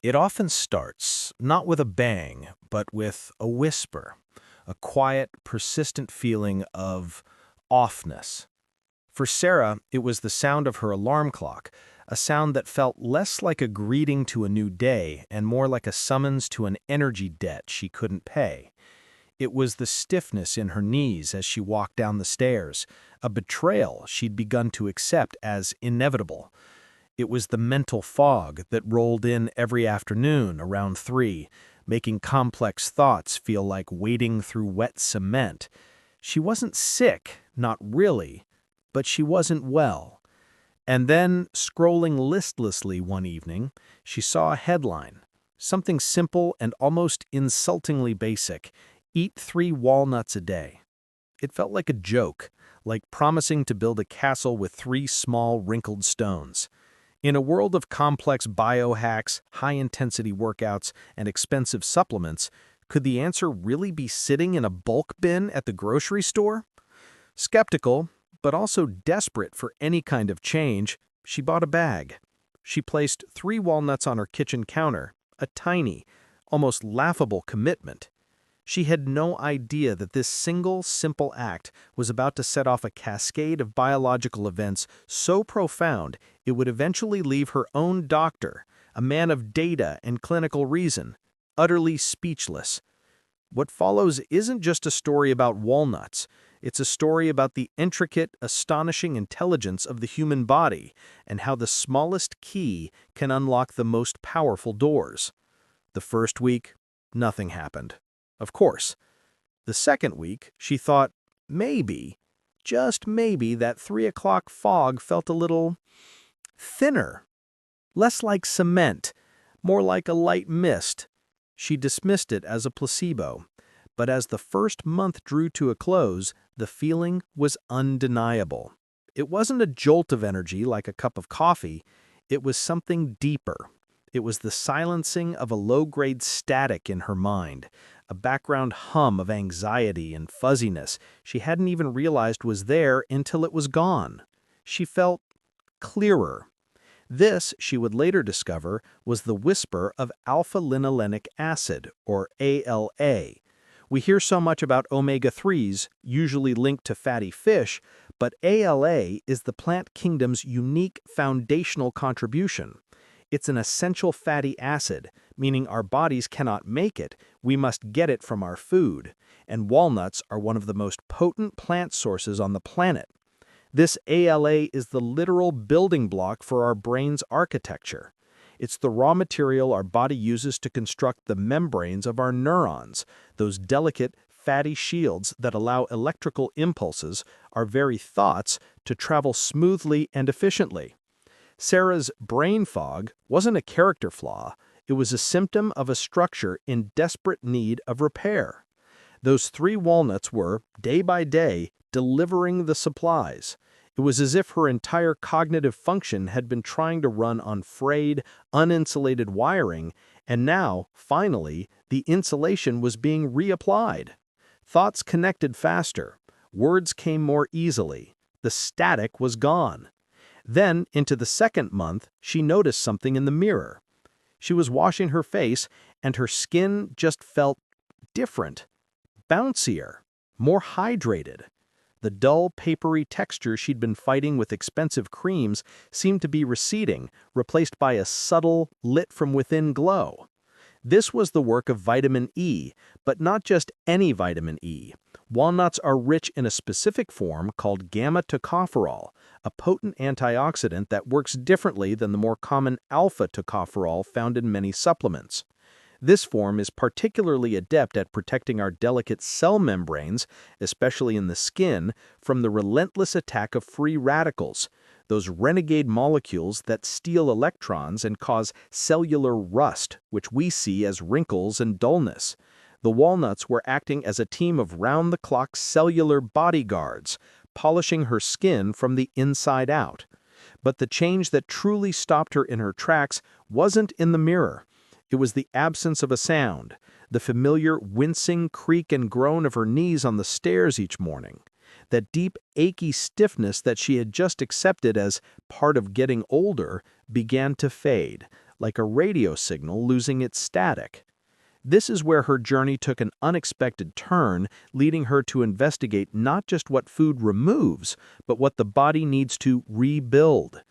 It often starts, not with a bang, but with a whisper, a quiet, persistent feeling of offness. For Sarah, it was the sound of her alarm clock, a sound that felt less like a greeting to a new day and more like a summons to an energy debt she couldn't pay. It was the stiffness in her knees as she walked down the stairs, a betrayal she'd begun to accept as inevitable. It was the mental fog that rolled in every afternoon around 3, making complex thoughts feel like wading through wet cement. She wasn't sick, not really, but she wasn't well. And then, scrolling listlessly one evening, she saw a headline. Something simple and almost insultingly basic: eat 3 walnuts a day. It felt like a joke, like promising to build a castle with 3 small wrinkled stones. In a world of complex biohacks, high-intensity workouts, and expensive supplements, could the answer really be sitting in a bulk bin at the grocery store? Skeptical, but also desperate for any kind of change, she bought a bag. She placed 3 walnuts on her kitchen counter, a tiny, almost laughable commitment. She had no idea that this single, simple act was about to set off a cascade of biological events so profound it would eventually leave her own doctor, a man of data and clinical reason, utterly speechless. What follows isn't just a story about walnuts. It's a story about the intricate, astonishing intelligence of the human body and how the smallest key can unlock the most powerful doors. The first week, nothing happened. Of course. The second week, she thought maybe, just maybe, that 3 o'clock fog felt a little thinner, less like cement, more like a light mist. She dismissed it as a placebo. But as the first month drew to a close, the feeling was undeniable. It wasn't a jolt of energy like a cup of coffee. It was something deeper. It was the silencing of a low-grade static in her mind, a background hum of anxiety and fuzziness she hadn't even realized was there until it was gone. She felt clearer. This, she would later discover, was the whisper of alpha-linolenic acid, or ALA. We hear so much about omega-3s, usually linked to fatty fish, but ALA is the plant kingdom's unique foundational contribution. It's an essential fatty acid, meaning our bodies cannot make it, we must get it from our food, and walnuts are one of the most potent plant sources on the planet. This ALA is the literal building block for our brain's architecture. It's the raw material our body uses to construct the membranes of our neurons, those delicate, fatty shields that allow electrical impulses, our very thoughts, to travel smoothly and efficiently. Sarah's brain fog wasn't a character flaw, it was a symptom of a structure in desperate need of repair. Those 3 walnuts were, day by day, delivering the supplies. It was as if her entire cognitive function had been trying to run on frayed, uninsulated wiring, and now, finally, the insulation was being reapplied. Thoughts connected faster. Words came more easily. The static was gone. Then, into the second month, she noticed something in the mirror. She was washing her face, and her skin just felt different, bouncier, more hydrated. The dull, papery texture she'd been fighting with expensive creams seemed to be receding, replaced by a subtle, lit-from-within glow. This was the work of vitamin E, but not just any vitamin E. Walnuts are rich in a specific form called gamma-tocopherol, a potent antioxidant that works differently than the more common alpha-tocopherol found in many supplements. This form is particularly adept at protecting our delicate cell membranes, especially in the skin, from the relentless attack of free radicals, those renegade molecules that steal electrons and cause cellular rust, which we see as wrinkles and dullness. The walnuts were acting as a team of round-the-clock cellular bodyguards, polishing her skin from the inside out. But the change that truly stopped her in her tracks wasn't in the mirror. It was the absence of a sound, the familiar wincing creak and groan of her knees on the stairs each morning. That deep, achy stiffness that she had just accepted as part of getting older began to fade, like a radio signal losing its static. This is where her journey took an unexpected turn, leading her to investigate not just what food removes, but what the body needs to rebuild.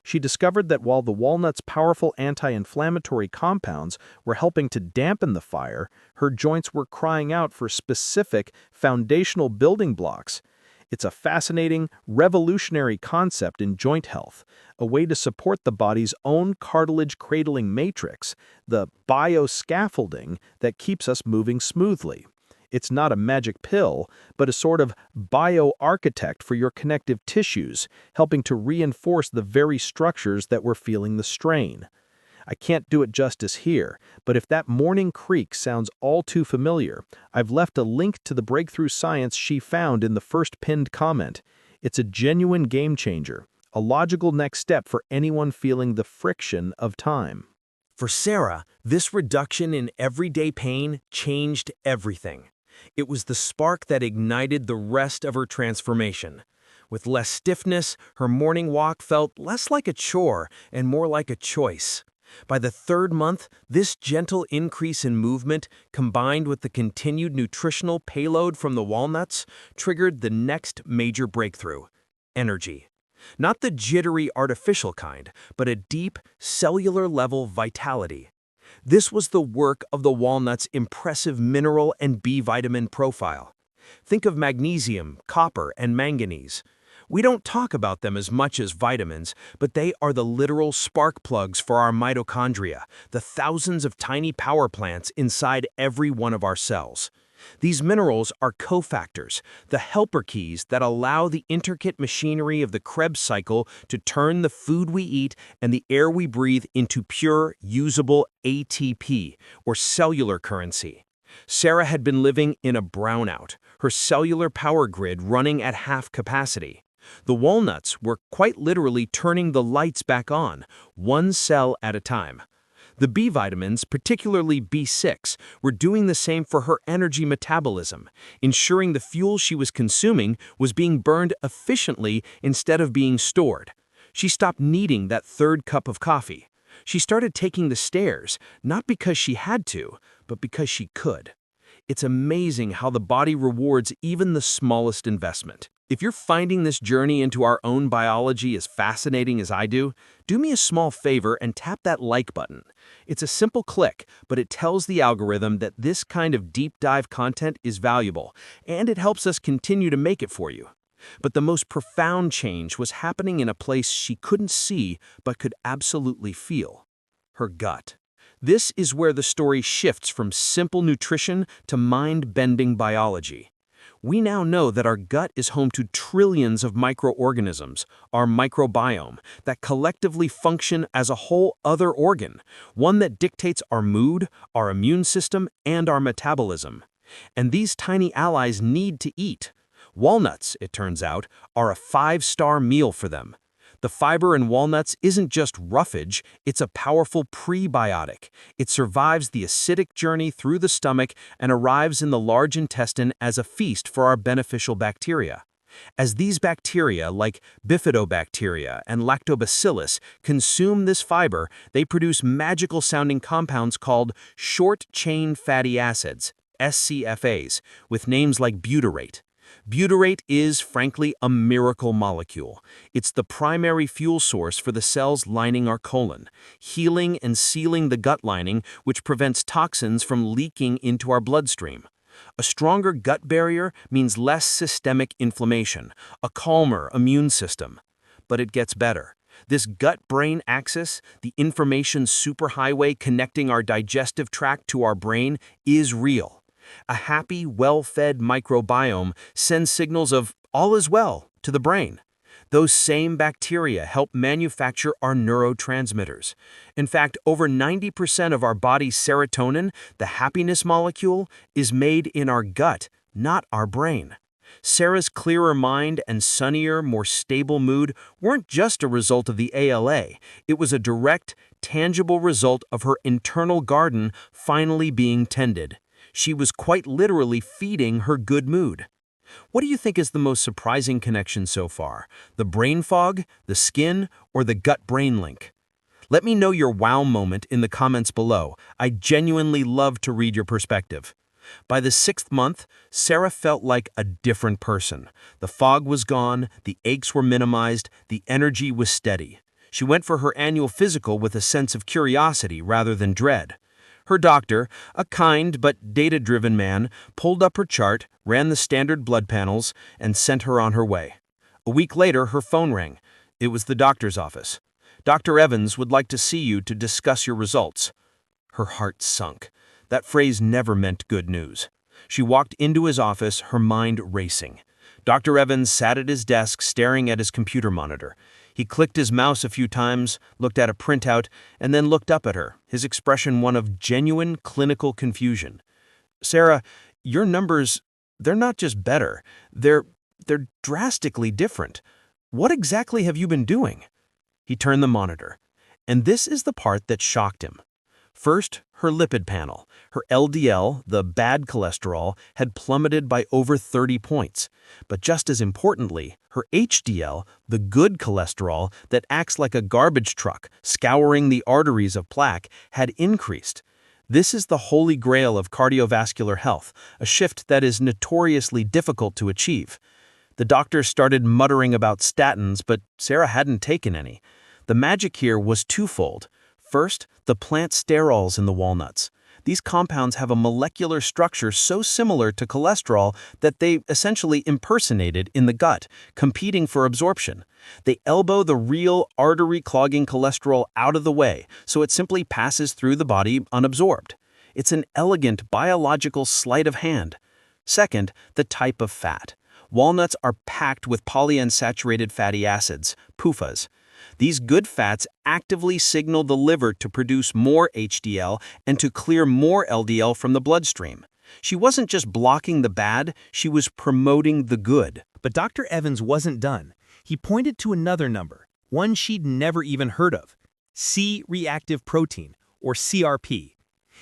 She discovered that while the walnut's powerful anti-inflammatory compounds were helping to dampen the fire, her joints were crying out for specific, foundational building blocks. It's a fascinating, revolutionary concept in joint health, a way to support the body's own cartilage-cradling matrix, the bioscaffolding that keeps us moving smoothly. It's not a magic pill, but a sort of bioarchitect for your connective tissues, helping to reinforce the very structures that were feeling the strain. I can't do it justice here, but if that morning creak sounds all too familiar, I've left a link to the breakthrough science she found in the first pinned comment. It's a genuine game changer, a logical next step for anyone feeling the friction of time. For Sarah, this reduction in everyday pain changed everything. It was the spark that ignited the rest of her transformation. With less stiffness, her morning walk felt less like a chore and more like a choice. By the third month, this gentle increase in movement, combined with the continued nutritional payload from the walnuts, triggered the next major breakthrough: energy. Not the jittery artificial kind, but a deep, cellular-level vitality. This was the work of the walnut's impressive mineral and B vitamin profile. Think of magnesium, copper, and manganese. We don't talk about them as much as vitamins, but they are the literal spark plugs for our mitochondria, the thousands of tiny power plants inside every one of our cells. These minerals are cofactors, the helper keys that allow the intricate machinery of the Krebs cycle to turn the food we eat and the air we breathe into pure, usable ATP, or cellular currency. Sarah had been living in a brownout, her cellular power grid running at half capacity. The walnuts were quite literally turning the lights back on, one cell at a time. The B vitamins, particularly B6, were doing the same for her energy metabolism, ensuring the fuel she was consuming was being burned efficiently instead of being stored. She stopped needing that third cup of coffee. She started taking the stairs, not because she had to, but because she could. It's amazing how the body rewards even the smallest investment. If you're finding this journey into our own biology as fascinating as I do me a small favor and tap that like button. It's a simple click, but it tells the algorithm that this kind of deep dive content is valuable, and it helps us continue to make it for you. But the most profound change was happening in a place she couldn't see but could absolutely feel: her gut. This is where the story shifts from simple nutrition to mind-bending biology. We now know that our gut is home to trillions of microorganisms, our microbiome, that collectively function as a whole other organ, one that dictates our mood, our immune system, and our metabolism. And these tiny allies need to eat. Walnuts, it turns out, are a 5-star meal for them. The fiber in walnuts isn't just roughage, it's a powerful prebiotic. It survives the acidic journey through the stomach and arrives in the large intestine as a feast for our beneficial bacteria. As these bacteria, like bifidobacteria and lactobacillus, consume this fiber, they produce magical-sounding compounds called short-chain fatty acids, SCFAs, with names like butyrate. Butyrate is, frankly, a miracle molecule. It's the primary fuel source for the cells lining our colon, healing and sealing the gut lining, which prevents toxins from leaking into our bloodstream. A stronger gut barrier means less systemic inflammation, a calmer immune system. But it gets better. This gut-brain axis, the information superhighway connecting our digestive tract to our brain, is real. A happy, well-fed microbiome sends signals of all is well to the brain. Those same bacteria help manufacture our neurotransmitters. In fact, over 90% of our body's serotonin, the happiness molecule, is made in our gut, not our brain. Sarah's clearer mind and sunnier, more stable mood weren't just a result of the ALA. It was a direct, tangible result of her internal garden finally being tended. She was quite literally feeding her good mood. What do you think is the most surprising connection so far? The brain fog, the skin, or the gut-brain link? Let me know your wow moment in the comments below. I genuinely love to read your perspective. By the 6th month, Sarah felt like a different person. The fog was gone, the aches were minimized, the energy was steady. She went for her annual physical with a sense of curiosity rather than dread. Her doctor, a kind but data-driven man, pulled up her chart, ran the standard blood panels, and sent her on her way. A week later, her phone rang. It was the doctor's office. "Dr. Evans would like to see you to discuss your results." Her heart sunk. That phrase never meant good news. She walked into his office, her mind racing. Dr. Evans sat at his desk staring at his computer monitor. He clicked his mouse a few times, looked at a printout, and then looked up at her, his expression one of genuine clinical confusion. "Sarah, your numbers, they're not just better, they're drastically different. What exactly have you been doing?" He turned the monitor, and this is the part that shocked him. First, her lipid panel. Her LDL, the bad cholesterol, had plummeted by over 30 points. But just as importantly, her HDL, the good cholesterol that acts like a garbage truck, scouring the arteries of plaque, had increased. This is the holy grail of cardiovascular health, a shift that is notoriously difficult to achieve. The doctor started muttering about statins, but Sarah hadn't taken any. The magic here was twofold. First, the plant sterols in the walnuts. These compounds have a molecular structure so similar to cholesterol that they essentially impersonate it in the gut, competing for absorption. They elbow the real artery-clogging cholesterol out of the way, so it simply passes through the body unabsorbed. It's an elegant biological sleight of hand. Second, the type of fat. Walnuts are packed with polyunsaturated fatty acids, PUFAs. These good fats actively signal the liver to produce more HDL and to clear more LDL from the bloodstream. She wasn't just blocking the bad, she was promoting the good. But Dr. Evans wasn't done. He pointed to another number, one she'd never even heard of: C-Reactive protein, or CRP.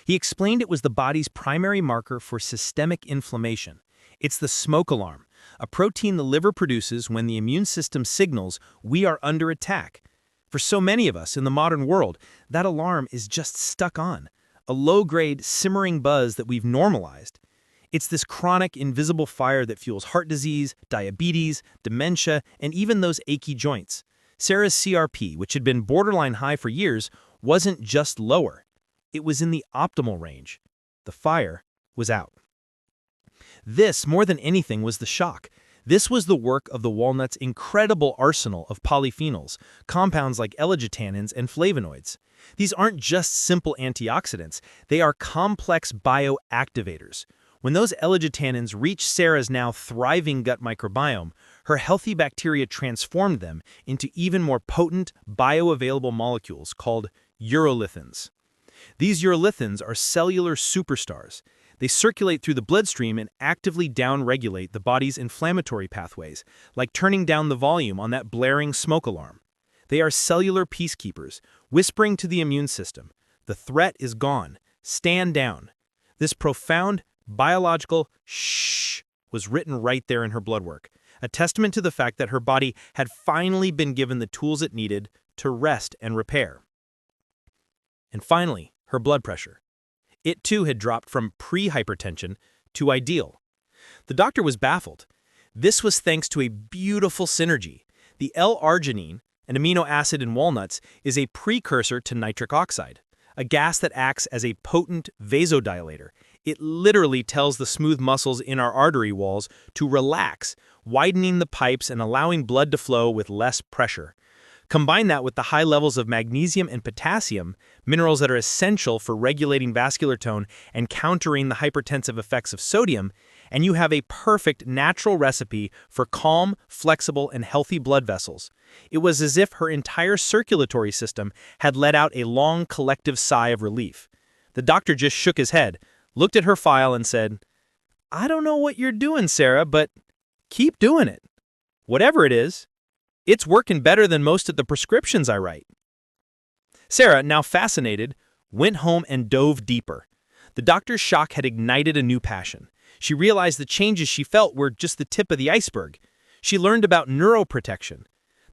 He explained it was the body's primary marker for systemic inflammation. It's the smoke alarm, a protein the liver produces when the immune system signals we are under attack. For so many of us in the modern world, that alarm is just stuck on, a low-grade, simmering buzz that we've normalized. It's this chronic, invisible fire that fuels heart disease, diabetes, dementia, and even those achy joints. Sarah's CRP, which had been borderline high for years, wasn't just lower. It was in the optimal range. The fire was out. This, more than anything, was the shock. This was the work of the walnut's incredible arsenal of polyphenols, compounds like L-glutathione and flavonoids. These aren't just simple antioxidants, they are complex bioactivators. When those L-glutathione reached Sarah's now thriving gut microbiome, her healthy bacteria transformed them into even more potent, bioavailable molecules called urolithins. These urolithins are cellular superstars. They circulate through the bloodstream and actively downregulate the body's inflammatory pathways, like turning down the volume on that blaring smoke alarm. They are cellular peacekeepers, whispering to the immune system, "The threat is gone. Stand down." This profound, biological shh was written right there in her blood work, a testament to the fact that her body had finally been given the tools it needed to rest and repair. And finally, her blood pressure. It too had dropped from pre-hypertension to ideal. The doctor was baffled. This was thanks to a beautiful synergy. The L-arginine, an amino acid in walnuts, is a precursor to nitric oxide, a gas that acts as a potent vasodilator. It literally tells the smooth muscles in our artery walls to relax, widening the pipes and allowing blood to flow with less pressure. Combine that with the high levels of magnesium and potassium, minerals that are essential for regulating vascular tone and countering the hypertensive effects of sodium, and you have a perfect natural recipe for calm, flexible, and healthy blood vessels. It was as if her entire circulatory system had let out a long collective sigh of relief. The doctor just shook his head, looked at her file, and said, "I don't know what you're doing, Sarah, but keep doing it. Whatever it is, it's working better than most of the prescriptions I write." Sarah, now fascinated, went home and dove deeper. The doctor's shock had ignited a new passion. She realized the changes she felt were just the tip of the iceberg. She learned about neuroprotection.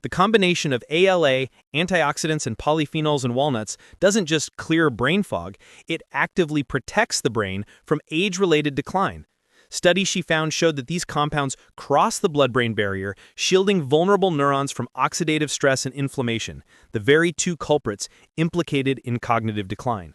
The combination of ALA, antioxidants, and polyphenols in walnuts doesn't just clear brain fog, it actively protects the brain from age-related decline. Studies she found showed that these compounds cross the blood-brain barrier, shielding vulnerable neurons from oxidative stress and inflammation, the very two culprits implicated in cognitive decline.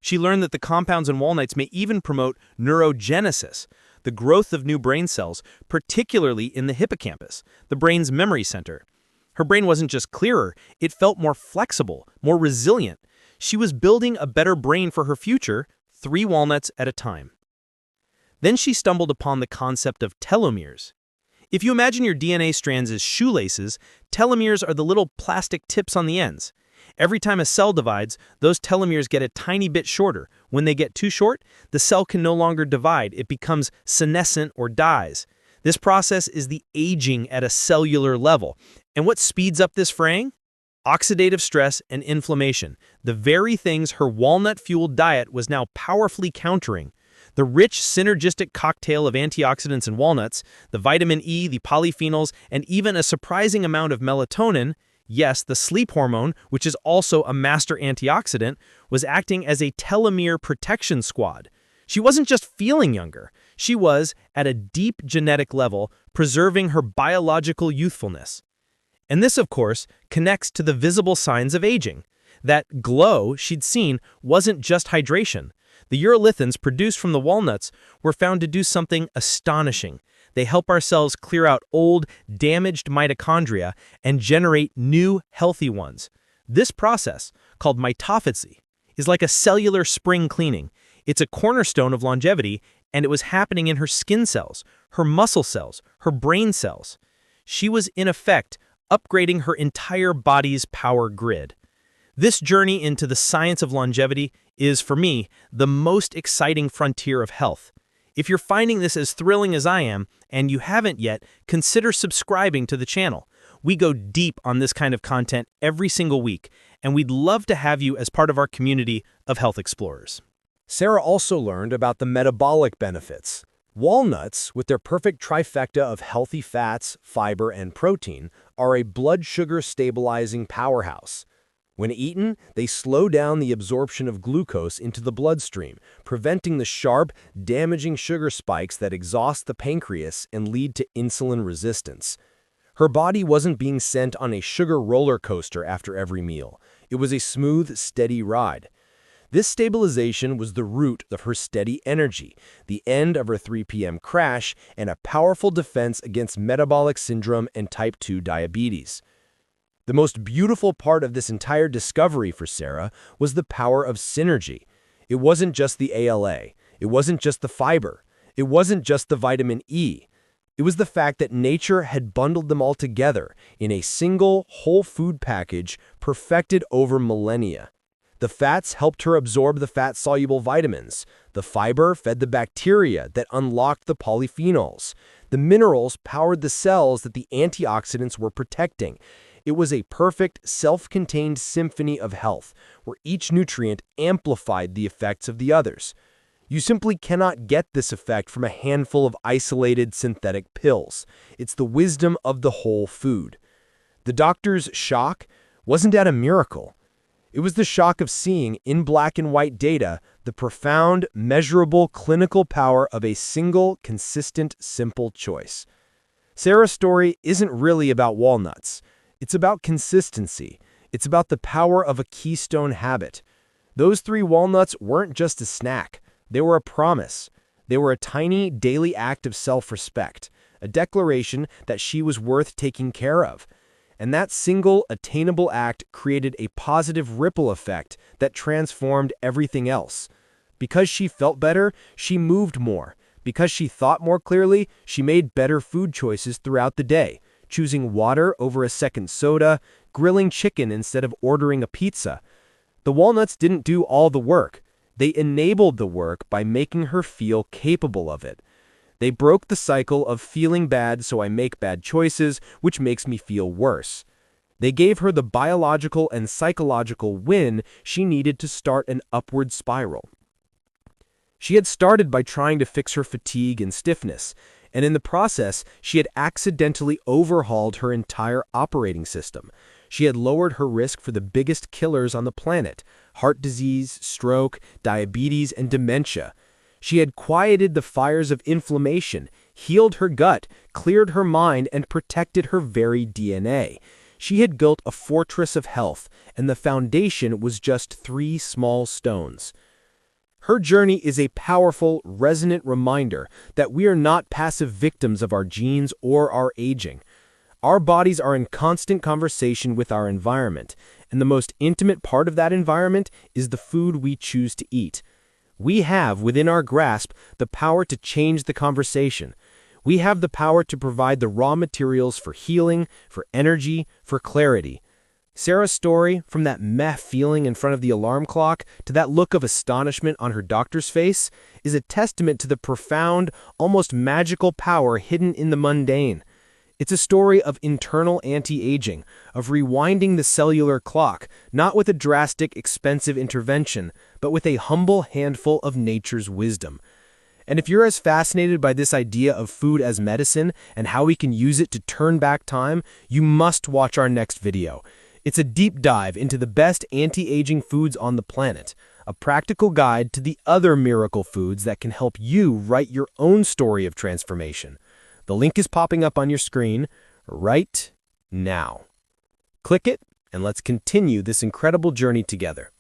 She learned that the compounds in walnuts may even promote neurogenesis, the growth of new brain cells, particularly in the hippocampus, the brain's memory center. Her brain wasn't just clearer, it felt more flexible, more resilient. She was building a better brain for her future, 3 walnuts at a time. Then she stumbled upon the concept of telomeres. If you imagine your DNA strands as shoelaces, telomeres are the little plastic tips on the ends. Every time a cell divides, those telomeres get a tiny bit shorter. When they get too short, the cell can no longer divide. It becomes senescent or dies. This process is the aging at a cellular level. And what speeds up this fraying? Oxidative stress and inflammation, the very things her walnut-fueled diet was now powerfully countering. The rich, synergistic cocktail of antioxidants and walnuts, the vitamin E, the polyphenols, and even a surprising amount of melatonin, yes, the sleep hormone, which is also a master antioxidant, was acting as a telomere protection squad. She wasn't just feeling younger. She was, at a deep genetic level, preserving her biological youthfulness. And this, of course, connects to the visible signs of aging. That glow she'd seen wasn't just hydration. The urolithins produced from the walnuts were found to do something astonishing. They help our cells clear out old, damaged mitochondria and generate new, healthy ones. This process, called mitophagy, is like a cellular spring cleaning. It's a cornerstone of longevity, and it was happening in her skin cells, her muscle cells, her brain cells. She was, in effect, upgrading her entire body's power grid. This journey into the science of longevity is, for me, the most exciting frontier of health. If you're finding this as thrilling as I am, and you haven't yet, consider subscribing to the channel. We go deep on this kind of content every single week, and we'd love to have you as part of our community of health explorers. Sarah also learned about the metabolic benefits. Walnuts, with their perfect trifecta of healthy fats, fiber, and protein, are a blood sugar stabilizing powerhouse. When eaten, they slow down the absorption of glucose into the bloodstream, preventing the sharp, damaging sugar spikes that exhaust the pancreas and lead to insulin resistance. Her body wasn't being sent on a sugar roller coaster after every meal. It was a smooth, steady ride. This stabilization was the root of her steady energy, the end of her 3 p.m. crash, and a powerful defense against metabolic syndrome and type 2 diabetes. The most beautiful part of this entire discovery for Sarah was the power of synergy. It wasn't just the ALA. It wasn't just the fiber. It wasn't just the vitamin E. It was the fact that nature had bundled them all together in a single, whole food package perfected over millennia. The fats helped her absorb the fat-soluble vitamins. The fiber fed the bacteria that unlocked the polyphenols. The minerals powered the cells that the antioxidants were protecting. It was a perfect, self-contained symphony of health, where each nutrient amplified the effects of the others. You simply cannot get this effect from a handful of isolated synthetic pills. It's the wisdom of the whole food. The doctor's shock wasn't that a miracle. It was the shock of seeing, in black and white data, the profound, measurable clinical power of a single, consistent, simple choice. Sarah's story isn't really about walnuts. It's about consistency. It's about the power of a keystone habit. Those 3 walnuts weren't just a snack. They were a promise. They were a tiny, daily act of self-respect, a declaration that she was worth taking care of. And that single, attainable act created a positive ripple effect that transformed everything else. Because she felt better, she moved more. Because she thought more clearly, she made better food choices throughout the day, choosing water over a second soda, grilling chicken instead of ordering a pizza. The walnuts didn't do all the work. They enabled the work by making her feel capable of it. They broke the cycle of feeling bad, so I make bad choices, which makes me feel worse. They gave her the biological and psychological win she needed to start an upward spiral. She had started by trying to fix her fatigue and stiffness, And in the process, she had accidentally overhauled her entire operating system. She had lowered her risk for the biggest killers on the planet: heart disease, stroke, diabetes, and dementia. She had quieted the fires of inflammation, healed her gut, cleared her mind, and protected her very DNA. She had built a fortress of health, and the foundation was just 3 small stones. Her journey is a powerful, resonant reminder that we are not passive victims of our genes or our aging. Our bodies are in constant conversation with our environment, and the most intimate part of that environment is the food we choose to eat. We have, within our grasp, the power to change the conversation. We have the power to provide the raw materials for healing, for energy, for clarity. Sarah's story, from that meh feeling in front of the alarm clock to that look of astonishment on her doctor's face, is a testament to the profound, almost magical power hidden in the mundane. It's a story of internal anti-aging, of rewinding the cellular clock, not with a drastic, expensive intervention, but with a humble handful of nature's wisdom. And if you're as fascinated by this idea of food as medicine and how we can use it to turn back time, you must watch our next video. It's a deep dive into the best anti-aging foods on the planet, a practical guide to the other miracle foods that can help you write your own story of transformation. The link is popping up on your screen right now. Click it, and let's continue this incredible journey together.